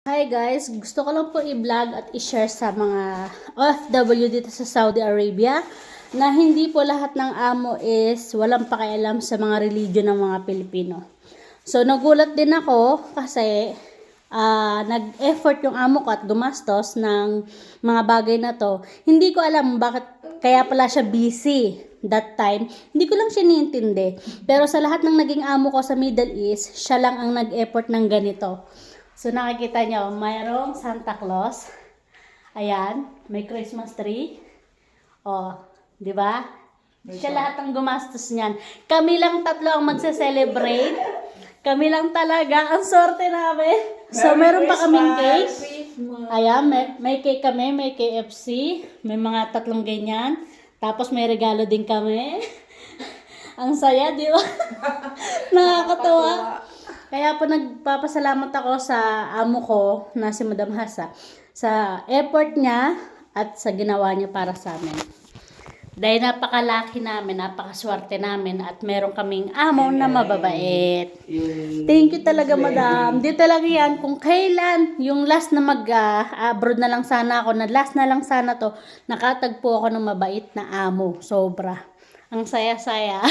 Hi guys, gusto ko lang po i-vlog at i-share sa mga OFW dito sa Saudi Arabia na hindi po lahat ng amo is walang pakialam sa mga religion ng mga Pilipino. So nagulat din ako kasi nag-effort yung amo ko at gumastos ng mga bagay na to. Hindi ko alam bakit kaya pala siya busy that time. Hindi ko lang siya niintindi. Pero sa lahat ng naging amo ko sa Middle East, siya lang ang nag-effort ng ganito. So, nakikita nyo, mayroong Santa Claus. Ayan, may Christmas tree. O, di ba? Siya lahat ang gumastos niyan. Kami lang tatlo ang magse-celebrate. Kami lang talaga. Ang sorte namin. So, meron pa kaming cake. Ayan, may cake kami, may KFC. May mga tatlong ganyan. Tapos may regalo din kami. Ang saya, di ba? Nakakatawa. Kaya po nagpapasalamat ako sa amo ko na si Madam Hasa sa effort niya at sa ginawa niya para sa amin. Dahil napakalaki namin, napakaswerte namin at meron kaming amo na mababait. Thank you talaga, Madam. Di talaga yan kung kailan yung last na mag-abroad na lang sana ako, na last na lang sana to, nakatagpo ako ng mabait na amo. Sobra. Ang saya-saya.